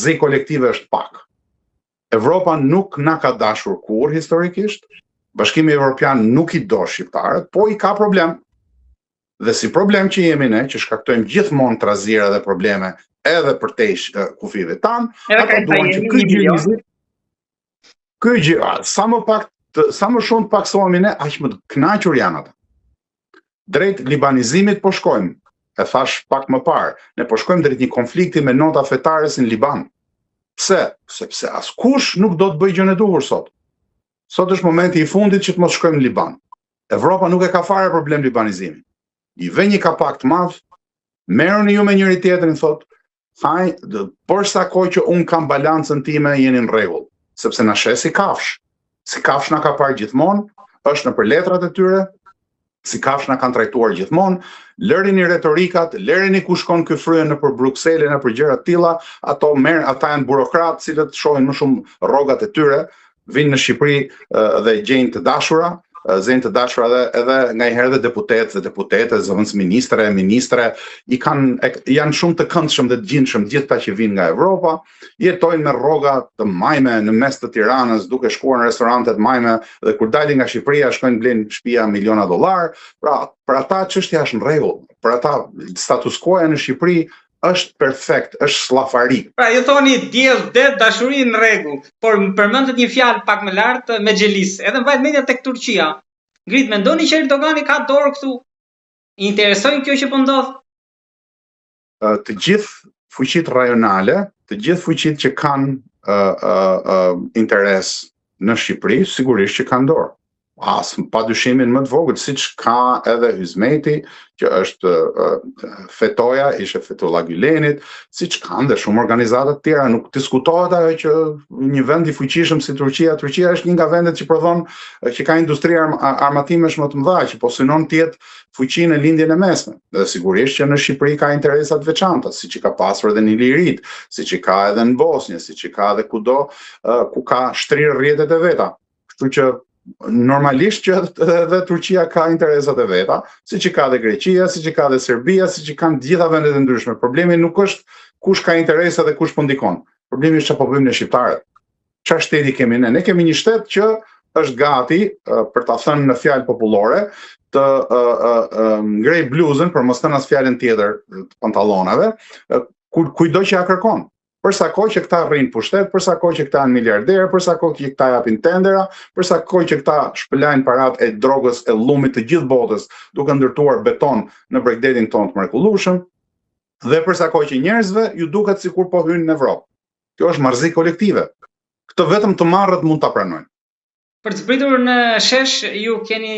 marrëzi kolektive është pak. Evropa nuk na ka dashur kur historikisht, Bashkimi Evropian nuk i do shqiptarët, po i ka problem. Dhe si problem që jemi ne, që shkaktojmë gjithmonë trazira dhe probleme edhe përtej kufive tanë, ata duan që ky gjë, sa më shumë të paksohemi ne, aq më të kënaqur janë ata. Drejt libanizimit po shkojmë, e thash pak më parë, ne po shkojmë drejt një konflikti me nota fetare në Liban. Pse? Sepse askush nuk do të bëjë gjën e duhur sot. Sot është momenti i fundit që të mos shkojmë në Liban. Evropa nuk e ka fare problem libanizimin. I vë një kapak të madh, merrni ju me njëri tjetrin, thot, por sa kohë që un kam balancën time, jeni në rregull, sepse na shes si kafsh. Si kafsh na ka parë gjithmonë, është nëpër letrat e tyre, si kafsh na kanë trajtuar gjithmonë. Lërini retorikat, lërini ku shkon ky fryen nëpër Bruksele, nëpër gjëra të tilla, ata janë burokratë, cilët shohin më shumë rrogat e tyre, vinë në Shqipëri dhe gjejnë të dashura, edhe ngaherë dhe deputete, zëvendës ministre, janë shumë të këndshëm dhe të gjindshëm gjithë ta që vinë nga Evropa, jetojnë me rroga të majme në mes të Tiranës, duke shkuar në restorante të majme, dhe kur dalin nga Shqipëria shkojnë blejnë shtëpia miliona dollar. Pra, për ata çështja është në rregull. Për ata status quo-ja në Shqipëri është perfekt, është sllafari. Pra, ju thoni diell, det, dashuri në rregull, por më përmendet një fjalë pak më lart me xhelis. Edhe mbajt mendja tek Turqia. Ngrit, mendoni që Erdogani ka dorë këtu? I interesojnë kjo që po ndodh? Të gjithë fuqitë rajonale, të gjithë fuqitë që kanë interes në Shqipëri, sigurisht që kanë dorë. Pa dyshimin më të vogël, siç ka edhe Hizmeti, që është Fetoja, ishte Fetullah Gülenit, siç kanë dhe shumë organizata të tjera, nuk diskutohet ajo që një vend i fuqishëm si Turqia është një nga vendet që prodhon, që ka industri armatimesh më të mëdha, që po synon të jetë fuqi në lindjen e mesme. Dhe sigurisht që në Shqipëri ka interesa të veçanta, siç i ka pasur edhe në Ilirit, siç i ka edhe në Bosnjë, siç i ka edhe kudo ku ka shtrirë rrjetet e veta. Kështu që normalisht që edhe Turqia ka interesat e veta, siç i ka dhe Greqia, siç i ka dhe Serbia, siç i kanë të gjitha vendet e ndryshme. Problemi nuk është kush ka interesa dhe kush po ndikon. Problemi është çfarë po bëjmë ne shqiptarët. Çfarë shteti kemi ne? Ne kemi një shtet që është gati, për ta thënë në fjalë popullore, të ngrej bluzën, për mos thënë as fjalën tjetër, të pantallonave, kujdo që ja kërkon. Për sa kohë që këta rrinë pushtet, për sa kohë që këta janë miliarderë, për sa kohë që këta japin tendera, për sa kohë që këta shpëlajnë paratë e drogës e llumit të gjithë botës, duke ndërtuar beton në bregdetin tonë të mrekullueshëm, dhe për sa kohë që njerëzve ju duket sikur po hynë në Evropë. Kjo është marrëzi kolektive. Këtë vetëm të marrët mund ta pranojnë. Për të pritur në shesh, ju keni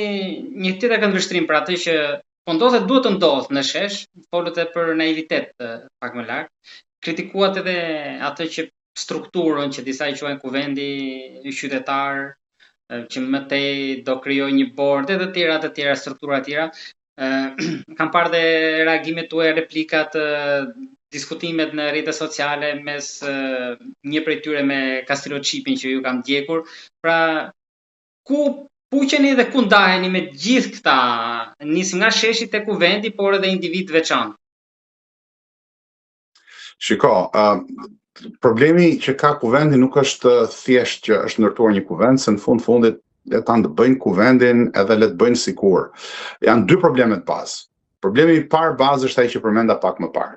një tjetër këndvështrim për atë që po ndodhet, duhet të ndodhë në shesh, folët e për naivitet pak më lart. Kritikuat edhe atë që strukturën që disa i quajnë kuvendi qytetar, që më tej do krijojë një bord edhe të tjera struktura të tjera. Kam parë dhe reagimet tuaja, replikat, diskutimet në rrjetet sociale mes një prej tyre me Castillo Çipin që ju kam ndjekur. Pra, ku puqeni dhe ku ndaheni me gjithë këta, nisim nga sheshi te kuvendi, por edhe individ veçantë? Shiko, problemi që ka kuvendi nuk është thjesht që është ndërtuar një kuvend, se në fundit le ta bëjnë kuvendin edhe le të bëjnë sikur. Janë dy probleme të bazë. Problemi i parë bazë është ai që përmenda pak më parë.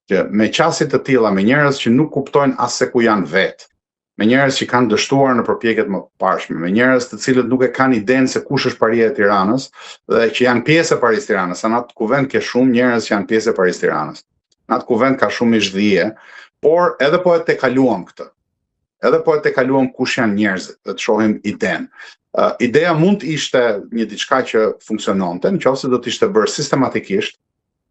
Që me qasje të tilla, me njerëz që nuk kuptojnë as se ku janë vetë, me njerëz që kanë dështuar në përpjekjet më parshme, me njerëz të cilët nuk e kanë idenë se kush është paria e Tiranës dhe që janë pjesë e Parisë Tiranës. Në atë kuvend ke shumë njerëz që janë pjesë e Parisë Tiranës. Në atë kuvend ka shumë mishdhije, por edhe po e tekaluam këtë. Edhe po e tekaluam kush janë njerëzit dhe të shohim idenë. Ideja mund të ishte një diçka që funksiononte, nëse do të ishte bërë sistematikisht,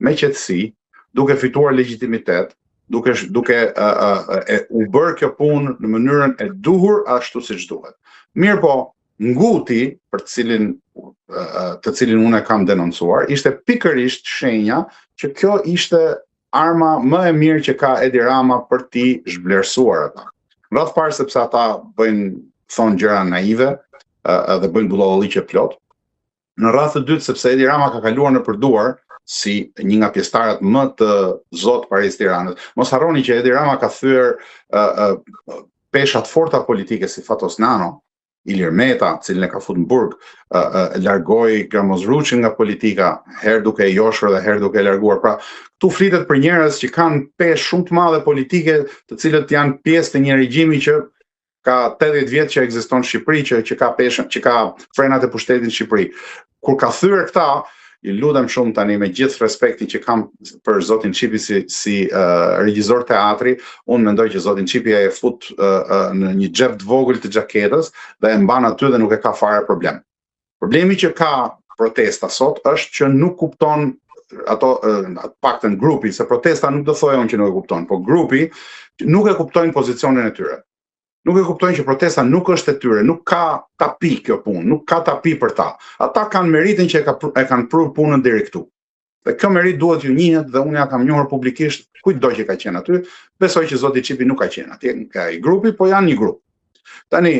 me qetësi, duke fituar legjitimitet, duke u bërë kjo punë në mënyrën e duhur ashtu siç duhet. Mirë po, nguti për të cilin unë e kam denoncuar, ishte pikërisht shenja që kjo ishte arma më e mirë që ka Edi Rama për t'i zhvlerësuar ata. Në radhë parë sepse ata thonë gjëra naive dhe bëjnë bullolliqe plot. Në radhë të dytë sepse Edi Rama ka kaluar në përduar si një nga pjesëtarët më të zot Paris Tiranës. Mos harroni që Edi Rama ka thyer peshat forta politike si Fatos Nano, Ilir Meta, cilin e ka fut në burg, largoi Gramozruçin nga politika, herë duke e joshur dhe herë duke e larguar. Pra, këtu flitet për njerëz që kanë peshë shumë të madhe politike, të cilët janë pjesë të një regjimi që ka 80 vjet që ekziston në Shqipëri, që ka peshën, që ka frenat e pushtetit në Shqipëri. Kur ka thyer këta, i lutem shumë tani me gjithë respektin që kam për zotin Çipi si regjisor teatri, unë mendoj që zotin Çipi e fut në një xhep të vogël të xhaketës dhe e mban aty dhe nuk e ka fare problem. Problemi që ka protesta sot është që nuk kupton ato paktën grupi, se protesta nuk do thojë që nuk e kupton, po grupi nuk e kuptojnë pozicionin e tyre. Nuk e kuptojnë që protesta nuk është e tyre, nuk ka tapi kjo punë, nuk ka tapi për ta. Ata kanë meritin që e kanë prur punën deri këtu. Dhe kjo merit duhet ju njihet dhe unë ja kam njohur publikisht kujtdo që ka qenë aty. Besoj që zoti Çipi nuk ka qenë atje nga i grupi, po janë një grup. Tani,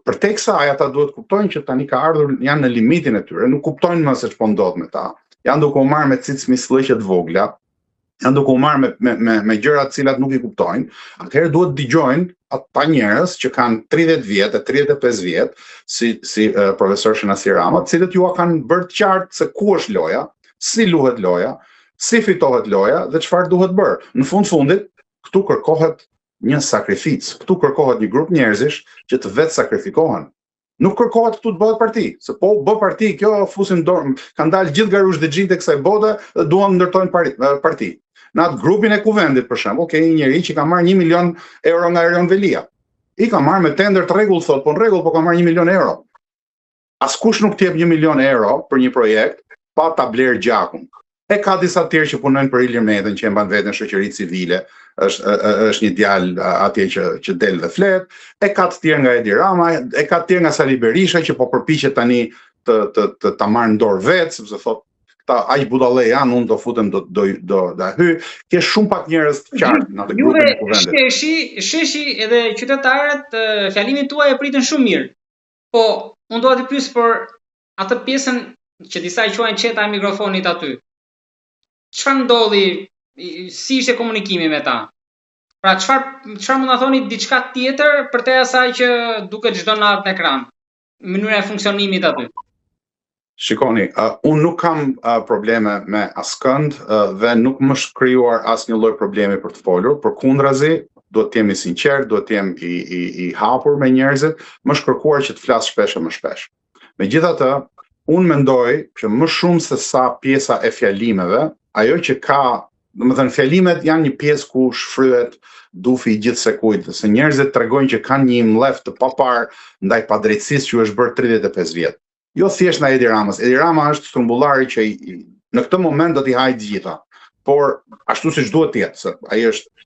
përteksa ata duhet kuptojnë që tani ka ardhur, janë në limitin e tyre, nuk kuptojnë më se ç'po ndodh me ta. Janë duke u marrë me cicmisllëqe të vogla, janë duke u marrë me gjëra të cilat nuk i kuptojnë. Atëherë duhet dëgjojnë ata njerëz që kanë 30 vjet e 35 vjet, si profesor Shenasi Rama, të cilët ju kanë bërë të qartë se ku është loja, si luhet loja, si fitohet loja dhe çfarë duhet bërë. Në fundit, këtu kërkohet një sakrificë, këtu kërkohet një grup njerëzish që të vetë sakrifikohen. Nuk kërkohet këtu të bëhet parti, se po bë parti, kjo fusin dorë, kanë dalë gjithë garush dhe gjinte kësaj bote dhe duan ndërtojnë parti. Në atë grupin e kuvendit, për shembull, ke një njeri që ka marrë 1 milion euro nga Erion Velia. I ka marrë me tender të rregull, thot, po në rregull, po ka marrë 1 milion euro. Askush nuk t'jep 1 milion euro për një projekt pa ta blerë gjakun. E ka disa të tjerë që punojnë për Ilir Metën, që e mban veten shoqëri civile, është një djalë atje që del dhe flet, e ka të tjerë nga Edi Rama, e ka të tjerë nga Sali Berisha që po përpiqet tani ta marrë në dorë vetë, sepse thot ta aq budallë janë, unë do futem do hy. Ke shumë pak njerëz të qartë në atë grupin e kuvendit. Sheshi edhe qytetarët fjalimin tuaj e pritën shumë mirë. Po, unë do t'i pyes për atë pjesën që disa i quajnë qeta e mikrofonit aty. Çfarë ndodhi? Si ishte komunikimi me ta? Pra çfarë mund ta thoni diçka tjetër përte asaj që duket çdo natë në ekran? Mënyra e funksionimit aty. Shikoni, unë nuk kam probleme me askënd dhe nuk më është krijuar asnjë lloj problemi për të folur, përkundrazi, duhet të jemi sinqert, duhet të jem i hapur me njerëzit, më është kërkuar që të flas shpesh e më shpesh. Megjithatë, unë mendoj që më shumë se sa pjesa e fjalimeve, ajo që ka, domethënë fjalimet janë një pjesë ku shfryhet dufi i gjithë sekujt, se njerëzit tregojnë që kanë një mlef të papar ndaj padrejtësisë që është bërë 35 vjet. Jo thjesht nga Edi Ramës. Edi Rama është strumbullari që në këtë moment do t'i hajë të gjitha. Por ashtu siç duhet të jetë, se ai është